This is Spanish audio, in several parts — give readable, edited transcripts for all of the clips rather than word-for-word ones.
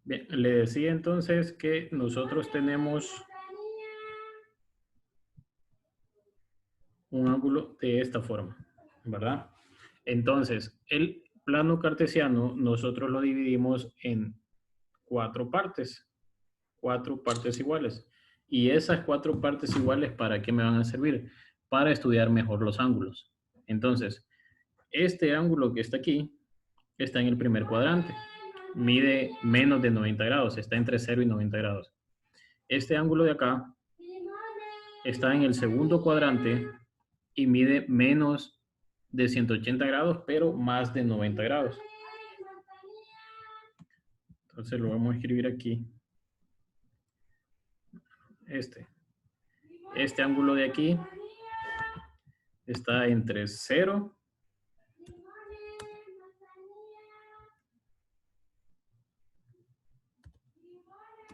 Bien, le decía entonces que nosotros tenemos un ángulo de esta forma, ¿verdad? Entonces, el plano cartesiano nosotros lo dividimos en cuatro partes iguales. Y esas cuatro partes iguales, ¿para qué me van a servir? Para estudiar mejor los ángulos. Entonces, este ángulo que está aquí está en el primer cuadrante. Mide menos de 90 grados, está entre 0 y 90 grados. Este ángulo de acá está en el segundo cuadrante y mide menos de 180 grados, pero más de 90 grados. Entonces lo vamos a escribir aquí. Este ángulo de aquí está entre 0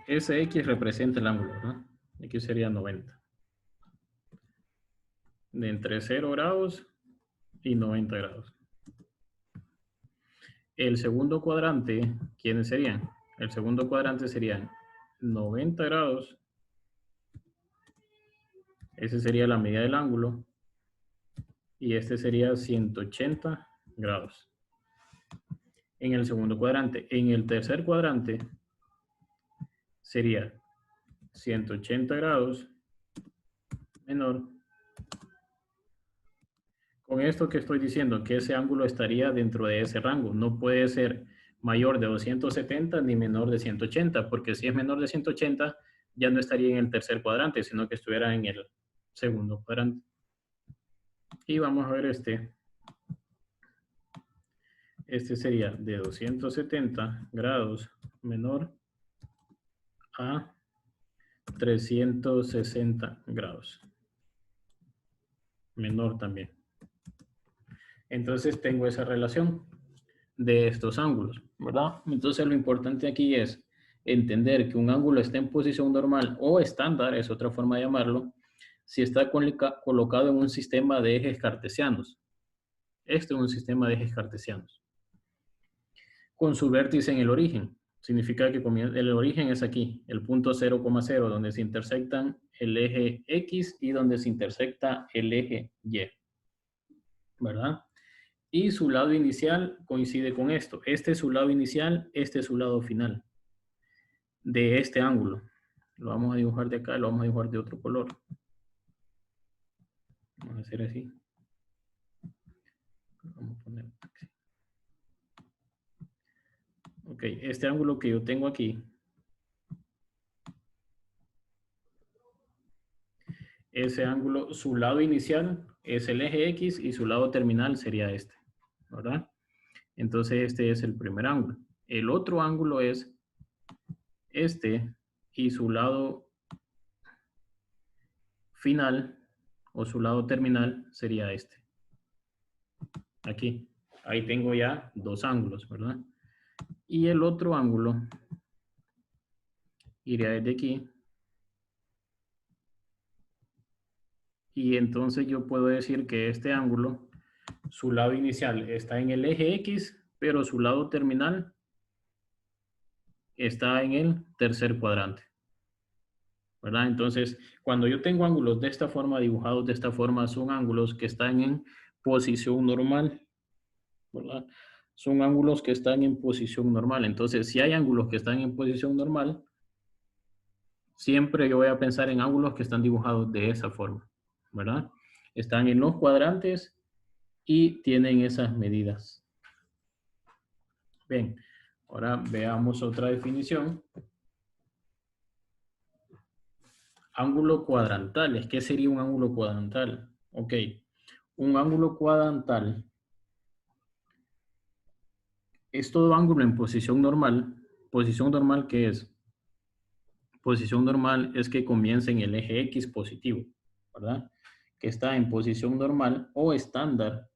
ese X representa el ángulo, ¿no? Aquí sería 90. De entre 0 grados y 90 grados. El segundo cuadrante, ¿quiénes serían? El segundo cuadrante serían 90 grados. Ese sería la medida del ángulo. Y este sería 180 grados. En el segundo cuadrante. En el tercer cuadrante sería 180 grados menor. Con esto que estoy diciendo, que ese ángulo estaría dentro de ese rango. No puede ser mayor de 270 ni menor de 180, porque si es menor de 180, ya no estaría en el tercer cuadrante, sino que estuviera en el segundo cuadrante. Y vamos a ver este. Este sería de 270 grados menor a 360 grados. Menor también. Entonces tengo esa relación de estos ángulos, ¿verdad? Entonces lo importante aquí es entender que un ángulo está en posición normal o estándar, es otra forma de llamarlo, si está colocado en un sistema de ejes cartesianos. Este es un sistema de ejes cartesianos. Con su vértice en el origen. Significa que el origen es aquí, el punto 0,0, donde se intersectan el eje X y donde se intersecta el eje Y. ¿Verdad? Y su lado inicial coincide con esto. Este es su lado inicial, este es su lado final de este ángulo. Lo vamos a dibujar de acá, lo vamos a dibujar de otro color. Vamos a hacer así. Vamos a poner así. Ok, este ángulo que yo tengo aquí ese ángulo, su lado inicial es el eje X y su lado terminal sería este, ¿verdad? Entonces este es el primer ángulo. El otro ángulo es este y su lado final o su lado terminal sería este. Aquí, ahí tengo ya dos ángulos, ¿verdad? Y el otro ángulo iría desde aquí. Y entonces yo puedo decir que este ángulo, su lado inicial está en el eje X, pero su lado terminal está en el tercer cuadrante. ¿Verdad? Entonces, cuando yo tengo ángulos de esta forma, dibujados de esta forma, son ángulos que están en posición normal. ¿Verdad? Son ángulos que están en posición normal. Entonces, si hay ángulos que están en posición normal, siempre yo voy a pensar en ángulos que están dibujados de esa forma. ¿Verdad? Están en los cuadrantes y tienen esas medidas. Bien, ahora veamos otra definición. Ángulo cuadrantal. ¿Qué sería un ángulo cuadrantal? Ok, un ángulo cuadrantal es todo ángulo en posición normal. ¿Posición normal qué es? Posición normal es que comienza en el eje X positivo, ¿verdad? Que está en posición normal o estándar,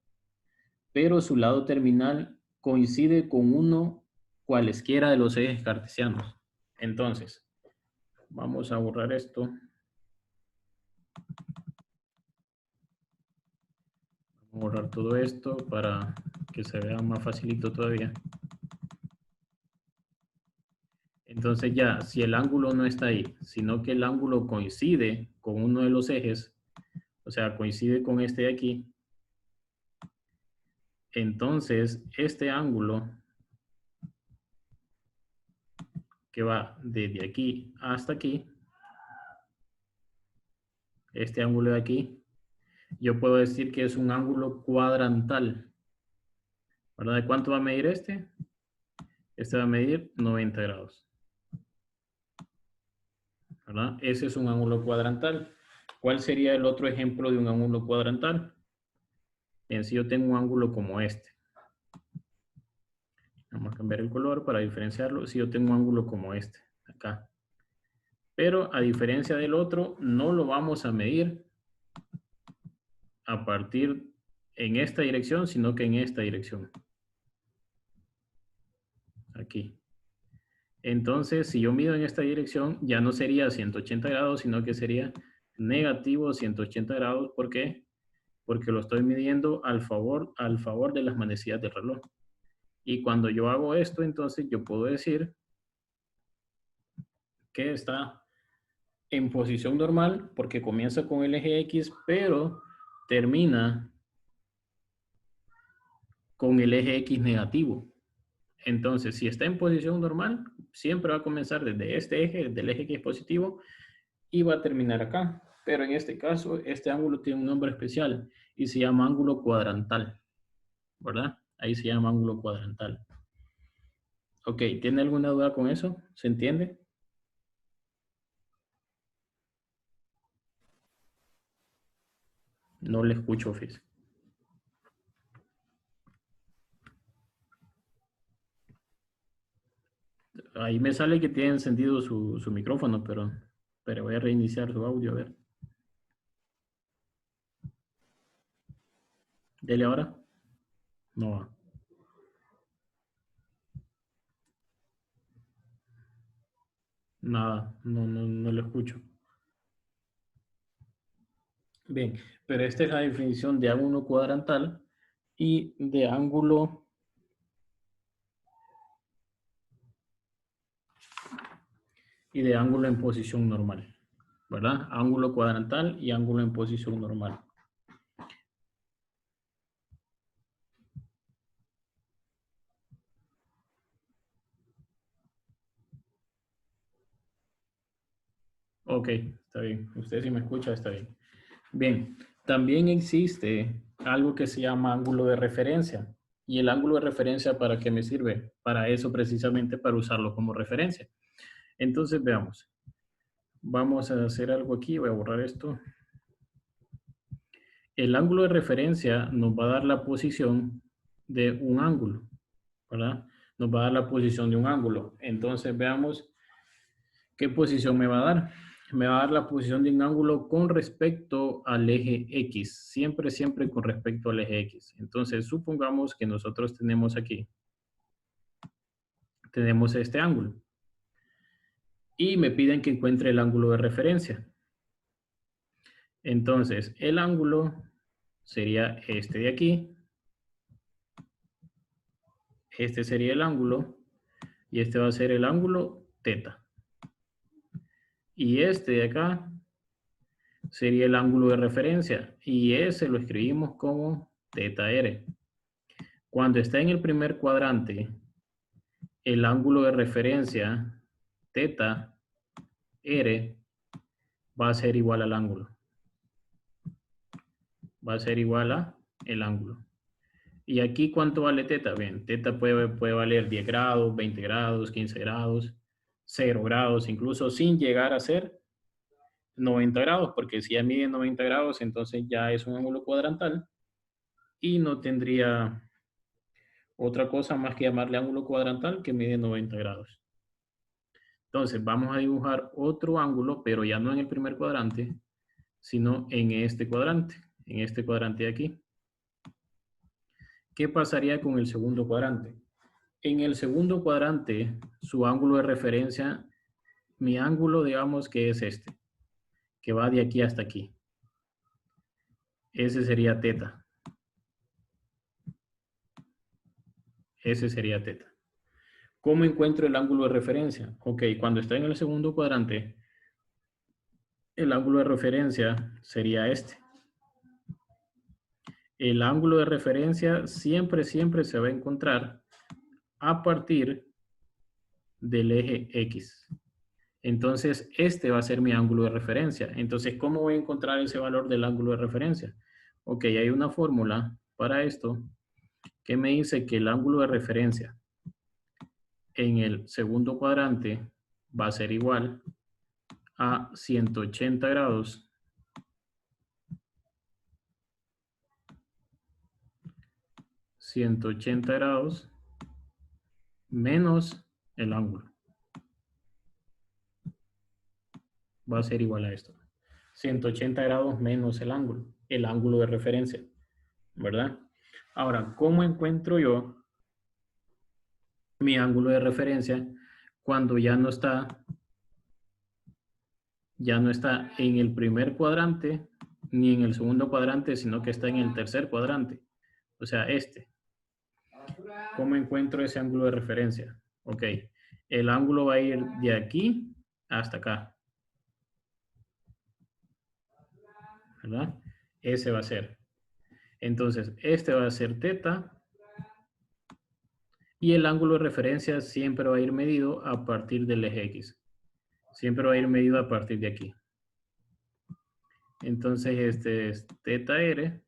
pero su lado terminal coincide con uno cualesquiera de los ejes cartesianos. Entonces, vamos a borrar esto. Vamos a borrar todo esto para que se vea más facilito todavía. Entonces ya, si el ángulo no está ahí, sino que el ángulo coincide con uno de los ejes, o sea, coincide con este de aquí, entonces este ángulo que va desde aquí hasta aquí, este ángulo de aquí, yo puedo decir que es un ángulo cuadrantal. ¿Verdad? ¿De cuánto va a medir este? Este va a medir 90 grados. ¿Verdad? Ese es un ángulo cuadrantal. ¿Cuál sería el otro ejemplo de un ángulo cuadrantal? En sí yo tengo un ángulo como este. Vamos a cambiar el color para diferenciarlo. Si yo tengo un ángulo como este, acá. Pero a diferencia del otro, no lo vamos a medir a partir en esta dirección, sino que en esta dirección. Aquí. Entonces, si yo mido en esta dirección, ya no sería 180 grados, sino que sería negativo 180 grados. ¿Por qué? Porque lo estoy midiendo al favor de las manecillas del reloj. Y cuando yo hago esto, entonces yo puedo decir que está en posición normal, porque comienza con el eje X, pero termina con el eje X negativo. Entonces, si está en posición normal, siempre va a comenzar desde este eje, del eje X positivo, y va a terminar acá. Pero en este caso, este ángulo tiene un nombre especial y se llama ángulo cuadrantal, ¿verdad? Ahí se llama ángulo cuadrantal. Ok, ¿tiene alguna duda con eso? ¿Se entiende? No le escucho, Fis. Ahí me sale que tiene encendido su micrófono, pero voy a reiniciar su audio, a ver. Dele ahora. No va. Nada, no lo escucho. Bien, pero esta es la definición de ángulo cuadrantal y de ángulo en posición normal, ¿verdad? Ángulo cuadrantal y ángulo en posición normal. Ok, está bien. Usted si me escucha, está bien. Bien, también existe algo que se llama ángulo de referencia. ¿Y el ángulo de referencia para qué me sirve? Para eso precisamente, para usarlo como referencia. Entonces, veamos. Vamos a hacer algo aquí. Voy a borrar esto. El ángulo de referencia nos va a dar la posición de un ángulo, ¿verdad? Nos va a dar la posición de un ángulo. Entonces, veamos qué posición me va a dar. Me va a dar la posición de un ángulo con respecto al eje X. Siempre con respecto al eje X. Entonces, supongamos que nosotros tenemos aquí, tenemos este ángulo. Y me piden que encuentre el ángulo de referencia. Entonces, el ángulo sería este de aquí. Este sería el ángulo. Y este va a ser el ángulo teta. Y este de acá sería el ángulo de referencia. Y ese lo escribimos como teta R. Cuando está en el primer cuadrante, el ángulo de referencia teta R va a ser igual al ángulo. Va a ser igual a el ángulo. ¿Y aquí cuánto vale teta? Bien, teta puede valer 10 grados, 20 grados, 15 grados, 0 grados, incluso sin llegar a ser 90 grados, porque si ya mide 90 grados, entonces ya es un ángulo cuadrantal y no tendría otra cosa más que llamarle ángulo cuadrantal que mide 90 grados. Entonces vamos a dibujar otro ángulo, pero ya no en el primer cuadrante, sino en este cuadrante de aquí. ¿Qué pasaría con el segundo cuadrante? En el segundo cuadrante, su ángulo de referencia, mi ángulo, digamos que es este, que va de aquí hasta aquí. Ese sería teta. Ese sería teta. ¿Cómo encuentro el ángulo de referencia? Ok, cuando está en el segundo cuadrante, el ángulo de referencia sería este. El ángulo de referencia siempre se va a encontrar a partir del eje X. Entonces, este va a ser mi ángulo de referencia. Entonces, ¿cómo voy a encontrar ese valor del ángulo de referencia? Ok, hay una fórmula para esto que me dice que el ángulo de referencia en el segundo cuadrante va a ser igual a 180 grados menos el ángulo. Va a ser igual a esto. 180 grados menos el ángulo de referencia, ¿verdad? Ahora, ¿cómo encuentro yo mi ángulo de referencia cuando ya no está en el primer cuadrante ni en el segundo cuadrante, sino que está en el tercer cuadrante? O sea, este. ¿Cómo encuentro ese ángulo de referencia? Ok, el ángulo va a ir de aquí hasta acá, ¿verdad? Ese va a ser. Entonces, este va a ser teta y el ángulo de referencia siempre va a ir medido a partir del eje X. Siempre va a ir medido a partir de aquí. Entonces, este es teta R.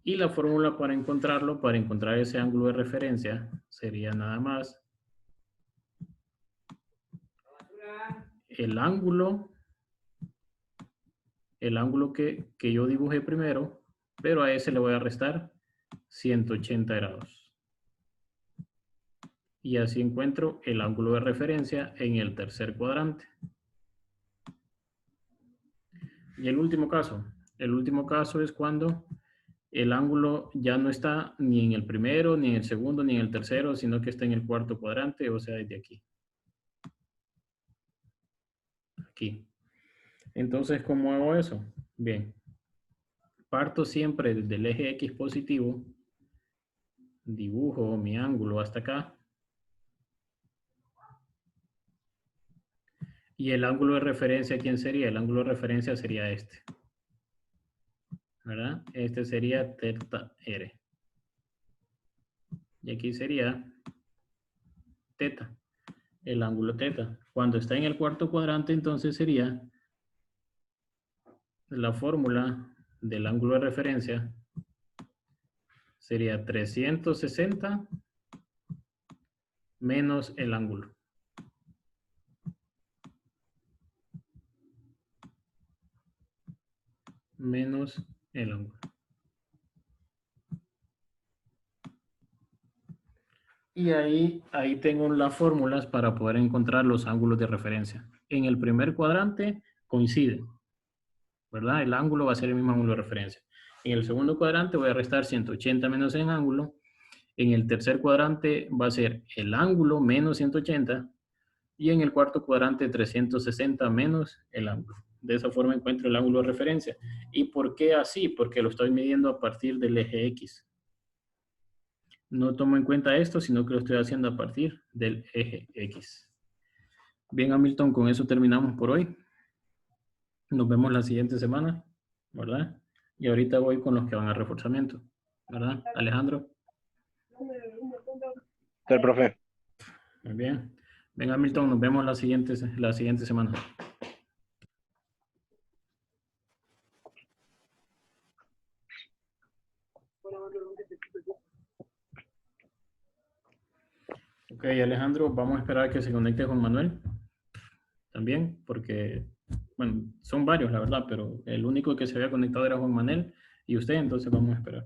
Y la fórmula para encontrarlo, para encontrar ese ángulo de referencia, sería nada más el ángulo que yo dibujé primero, pero a ese le voy a restar 180 grados. Y así encuentro el ángulo de referencia en el tercer cuadrante. Y el último caso es cuando el ángulo ya no está ni en el primero, ni en el segundo, ni en el tercero, sino que está en el cuarto cuadrante, o sea, desde aquí. Aquí. Entonces, ¿cómo hago eso? Bien, parto siempre desde el eje X positivo, dibujo mi ángulo hasta acá, y el ángulo de referencia, ¿quién sería? El ángulo de referencia sería este, ¿verdad? Este sería teta R. Y aquí sería teta, el ángulo teta. Cuando está en el cuarto cuadrante, entonces sería la fórmula del ángulo de referencia sería 360 menos el ángulo. Menos el ángulo. Y ahí tengo las fórmulas para poder encontrar los ángulos de referencia. En el primer cuadrante coinciden, ¿verdad? El ángulo va a ser el mismo ángulo de referencia. En el segundo cuadrante voy a restar 180 menos el ángulo. En el tercer cuadrante va a ser el ángulo menos 180. Y en el cuarto cuadrante 360 menos el ángulo. De esa forma encuentro el ángulo de referencia. ¿Y por qué así? Porque lo estoy midiendo a partir del eje X. No tomo en cuenta esto, sino que lo estoy haciendo a partir del eje X. Bien, Hamilton, con eso terminamos por hoy. Nos vemos la siguiente semana, ¿verdad? Y ahorita voy con los que van a reforzamiento, ¿verdad? Alejandro. Sí, profe. Muy bien. Venga, Hamilton, nos vemos la siguiente semana. Ok, Alejandro, vamos a esperar que se conecte Juan Manuel también, porque, bueno, son varios, la verdad, pero el único que se había conectado era Juan Manuel y usted, entonces vamos a esperar.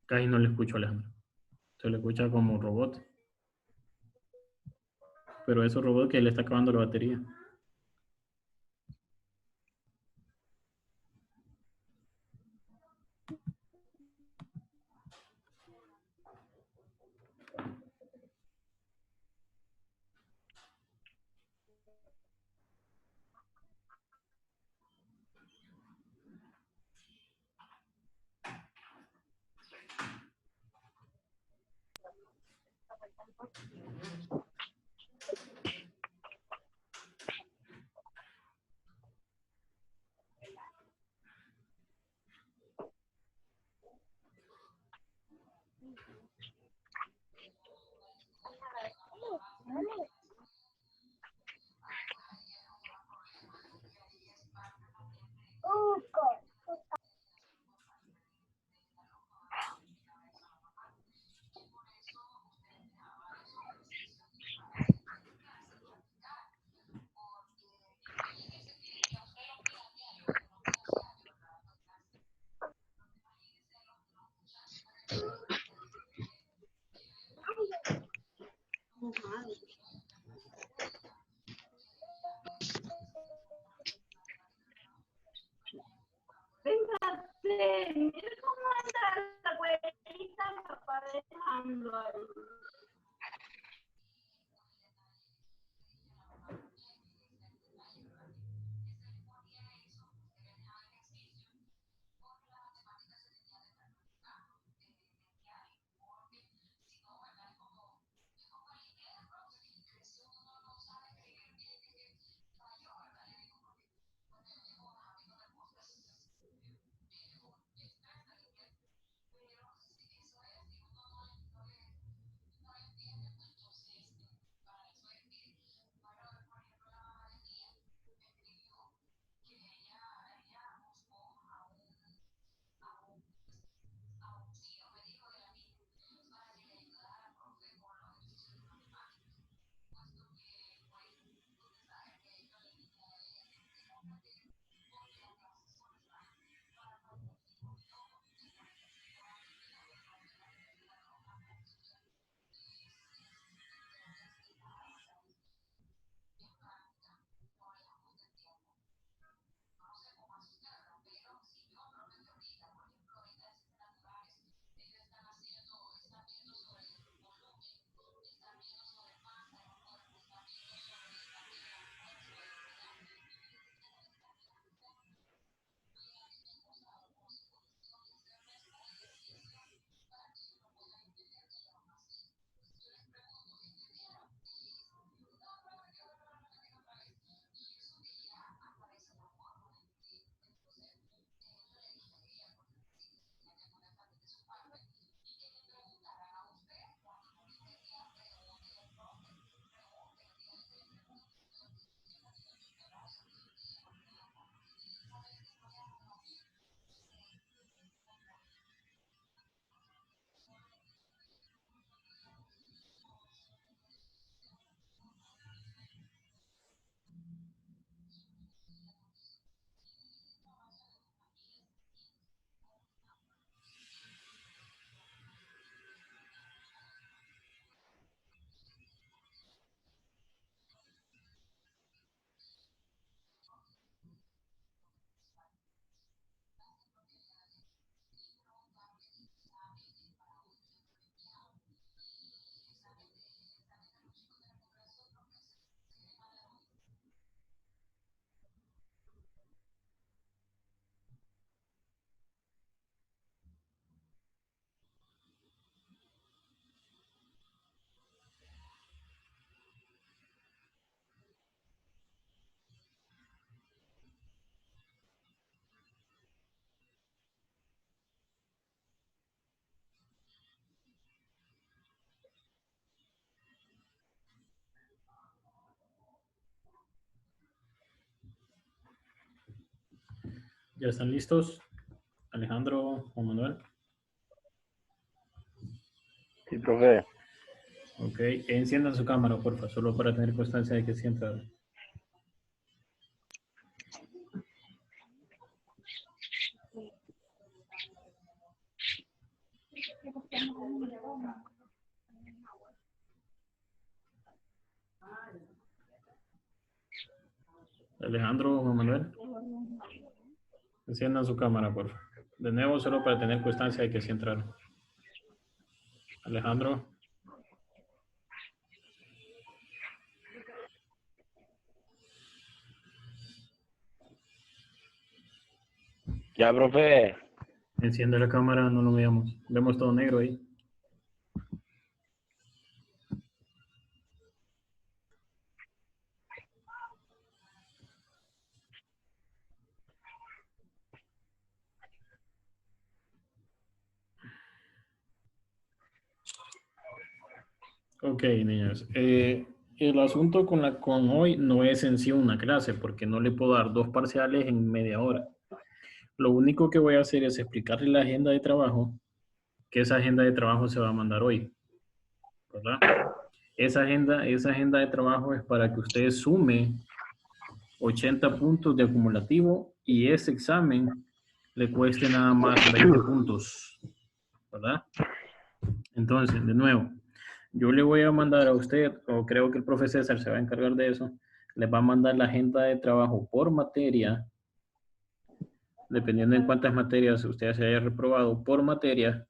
Casi no le escucho a Alejandro. Se le escucha como un robot. Pero eso robot que le está acabando la batería. Mira cómo anda la abuelita aparejando ahí. ¿Ya están listos? Alejandro, Juan Manuel. Sí, profe. Ok, enciendan su cámara, por favor, solo para tener constancia de que sí entraron. Alejandro, Juan Manuel, enciendan su cámara, por favor. De nuevo, solo para tener constancia de que sí entraron. Alejandro. Ya, profe. Enciende la cámara, no lo veamos. Vemos todo negro ahí. Ok, niños. El asunto con hoy no es en sí una clase, porque no le puedo dar 2 parciales en media hora. Lo único que voy a hacer es explicarle la agenda de trabajo, que esa agenda de trabajo se va a mandar hoy, ¿verdad? Esa agenda de trabajo es para que usted sume 80 puntos de acumulativo y ese examen le cueste nada más 20 puntos, ¿verdad? Entonces, de nuevo, yo le voy a mandar a usted, o creo que el profe César se va a encargar de eso, le va a mandar la agenda de trabajo por materia, dependiendo en cuántas materias usted se haya reprobado, por materia,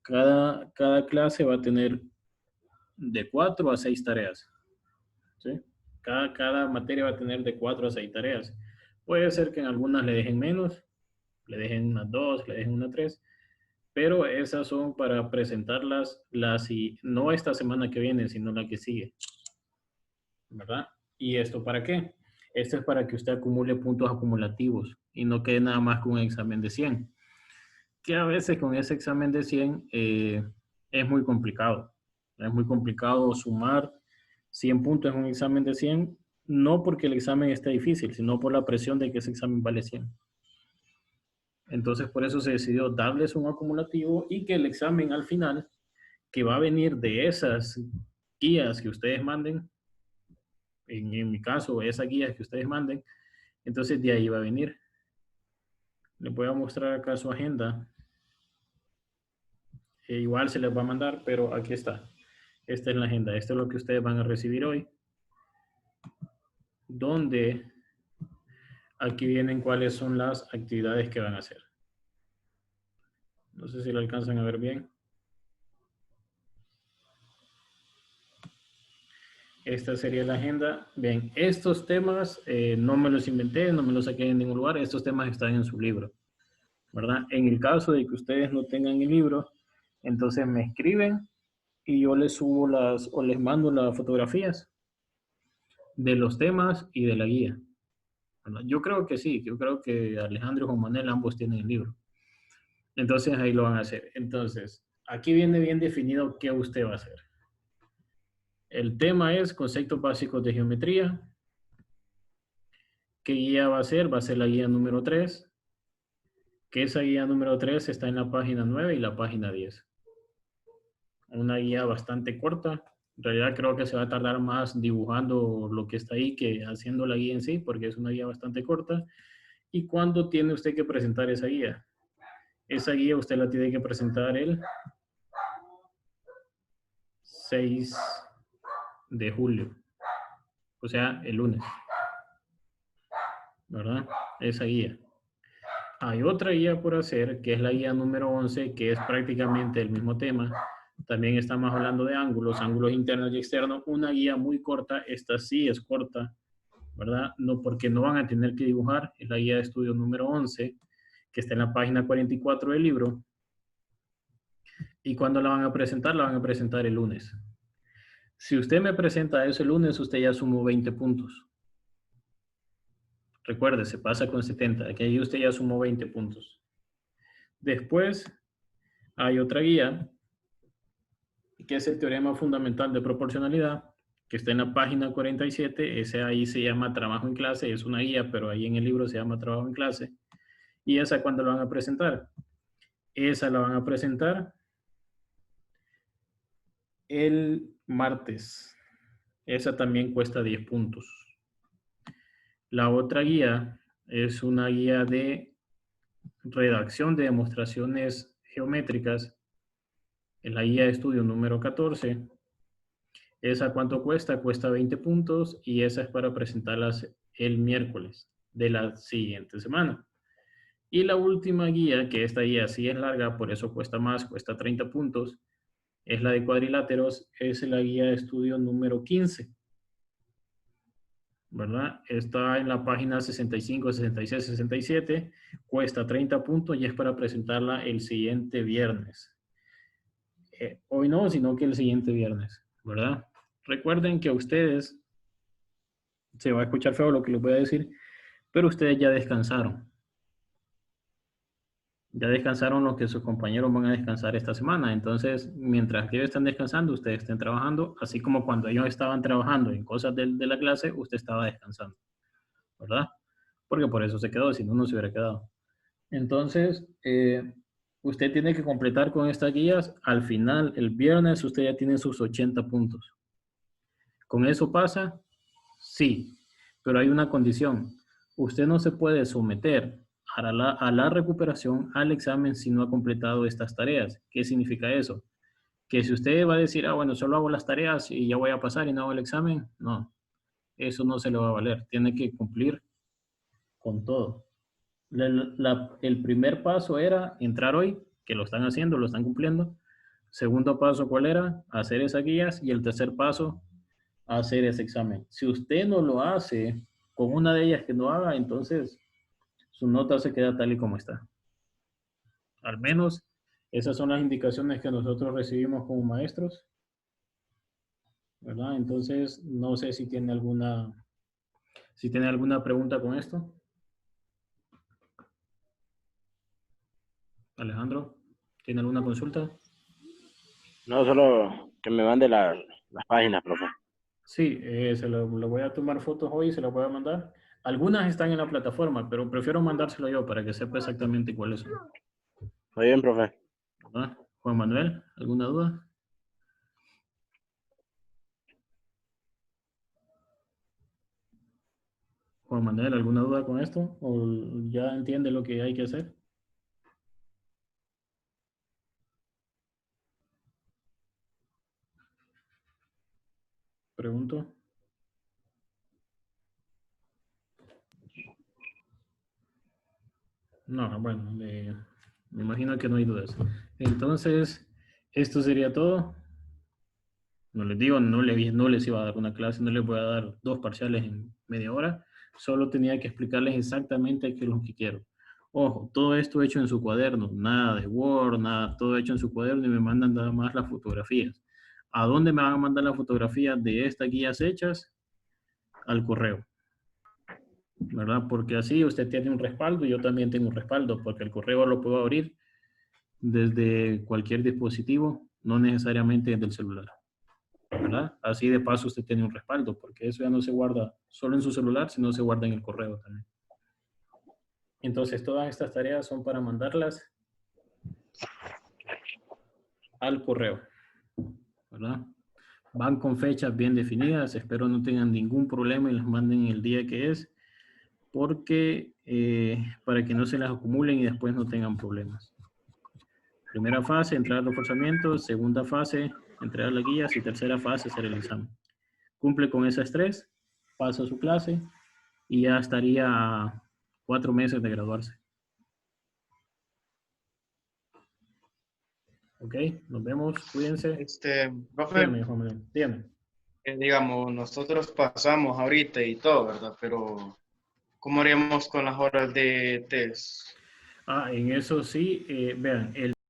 cada clase va a tener de 4 a 6 tareas, ¿sí? Cada materia va a tener de 4 a 6 tareas. Puede ser que en algunas le dejen menos, le dejen unas 2, le dejen unas 3, pero esas son para presentarlas, no esta semana que viene, sino la que sigue, ¿verdad? ¿Y esto para qué? Esto es para que usted acumule puntos acumulativos y no quede nada más con un examen de 100. Que a veces con ese examen de 100 es muy complicado. Es muy complicado sumar 100 puntos en un examen de 100, no porque el examen esté difícil, sino por la presión de que ese examen vale 100. Entonces, por eso se decidió darles un acumulativo y que el examen al final, que va a venir de esas guías que ustedes manden, en mi caso, esas guías que ustedes manden, entonces de ahí va a venir. Les voy a mostrar acá su agenda. Igual se les va a mandar, pero aquí está. Esta es la agenda. Esto es lo que ustedes van a recibir hoy. Donde aquí vienen cuáles son las actividades que van a hacer. No sé si lo alcanzan a ver bien. Esta sería la agenda. Bien, estos temas no me los inventé, no me los saqué en ningún lugar. Estos temas están en su libro, ¿verdad? En el caso de que ustedes no tengan el libro, entonces me escriben y yo les subo o les mando las fotografías de los temas y de la guía, ¿verdad? Yo creo que sí, yo creo que Alejandro y Juan Manuel ambos tienen el libro. Entonces ahí lo van a hacer. Entonces, aquí viene bien definido qué usted va a hacer. El tema es conceptos básicos de geometría. ¿Qué guía va a ser? Va a ser la guía número 3. Que esa guía número 3 está en la página 9 y la página 10. Una guía bastante corta. En realidad creo que se va a tardar más dibujando lo que está ahí que haciendo la guía en sí, porque es una guía bastante corta. ¿Y cuándo tiene usted que presentar esa guía? Esa guía usted la tiene que presentar el 6 de julio. O sea, el lunes. ¿Verdad? Esa guía. Hay otra guía por hacer, que es la guía número 11, que es prácticamente el mismo tema. También estamos hablando de ángulos internos y externos. Una guía muy corta, esta sí es corta, ¿verdad? No, porque no van a tener que dibujar. Es la guía de estudio número 11, que está en la página 44 del libro. ¿Y cuándo la van a presentar? La van a presentar el lunes. Si usted me presenta eso el lunes, usted ya sumó 20 puntos. Recuerde, se pasa con 70. Aquí usted ya sumó 20 puntos. Después hay otra guía, que es el teorema fundamental de proporcionalidad, que está en la página 47. Ese ahí se llama trabajo en clase. Es una guía, pero ahí en el libro se llama trabajo en clase. ¿Y esa cuándo la van a presentar? Esa la van a presentar el martes. Esa también cuesta 10 puntos. La otra guía es una guía de redacción de demostraciones geométricas, en la guía de estudio número 14. ¿Esa cuánto cuesta? Cuesta 20 puntos y esa es para presentarlas el miércoles de la siguiente semana. Y la última guía, que esta guía sí es larga, por eso cuesta más, cuesta 30 puntos, es la de cuadriláteros, es la guía de estudio número 15. ¿Verdad? Está en la página 65, 66, 67, cuesta 30 puntos y es para presentarla el siguiente viernes. Hoy no, sino que el siguiente viernes, ¿verdad? Recuerden que a ustedes, se va a escuchar feo lo que les voy a decir, pero ustedes ya descansaron. Ya descansaron lo que sus compañeros van a descansar esta semana. Entonces, mientras ellos están descansando, ustedes estén trabajando, así como cuando ellos estaban trabajando en cosas de la clase, usted estaba descansando, ¿verdad? Porque por eso se quedó, si no, no se hubiera quedado. Entonces, usted tiene que completar con estas guías. Al final, el viernes, usted ya tiene sus 80 puntos. ¿Con eso pasa? Sí, pero hay una condición. Usted no se puede someter a la recuperación al examen si no ha completado estas tareas. ¿Qué significa eso? Que si usted va a decir, ah, bueno, solo hago las tareas y ya voy a pasar y no hago el examen, no, eso no se le va a valer. Tiene que cumplir con todo. El primer paso era entrar hoy, que lo están haciendo, lo están cumpliendo. Segundo paso, ¿cuál era? Hacer esas guías. Y el tercer paso, hacer ese examen. Si usted no lo hace con una de ellas que no haga, entonces su nota se queda tal y como está. Al menos esas son las indicaciones que nosotros recibimos como maestros, ¿verdad? Entonces, no sé si tiene alguna pregunta con esto. Alejandro, ¿tiene alguna consulta? No, solo que me mande las páginas, profe. Sí, le voy a tomar fotos hoy y se las voy a mandar. Algunas están en la plataforma, pero prefiero mandárselo yo para que sepa exactamente cuáles son. Muy bien, profe. ¿Verdad? Juan Manuel, ¿alguna duda? Juan Manuel, ¿alguna duda con esto? ¿O ya entiende lo que hay que hacer? Pregunto. No, bueno, me imagino que no hay dudas. Entonces, esto sería todo. No les digo, no les iba a dar una clase, no les voy a dar 2 parciales en media hora. Solo tenía que explicarles exactamente qué es lo que quiero. Ojo, todo esto hecho en su cuaderno, nada de Word, nada, todo hecho en su cuaderno y me mandan nada más las fotografías. ¿A dónde me van a mandar las fotografías de estas guías hechas? Al correo, ¿verdad? Porque así usted tiene un respaldo y yo también tengo un respaldo, porque el correo lo puedo abrir desde cualquier dispositivo, no necesariamente desde el celular, ¿verdad? Así de paso usted tiene un respaldo, porque eso ya no se guarda solo en su celular, sino se guarda en el correo también. Entonces, todas estas tareas son para mandarlas al correo, ¿verdad? Van con fechas bien definidas, espero no tengan ningún problema y las manden el día que es, porque para que no se las acumulen y después no tengan problemas. Primera fase, entrar al reforzamiento. Segunda fase, entregar las guías. Y tercera fase, hacer el examen. Cumple con esas 3, pasa su clase y ya estaría a 4 meses de graduarse. Ok, nos vemos, cuídense. Profe, Dígame, Juan Manuel, dígame. digamos, nosotros pasamos ahorita y todo, ¿verdad? Pero, ¿cómo haríamos con las horas de test? En eso sí, vean,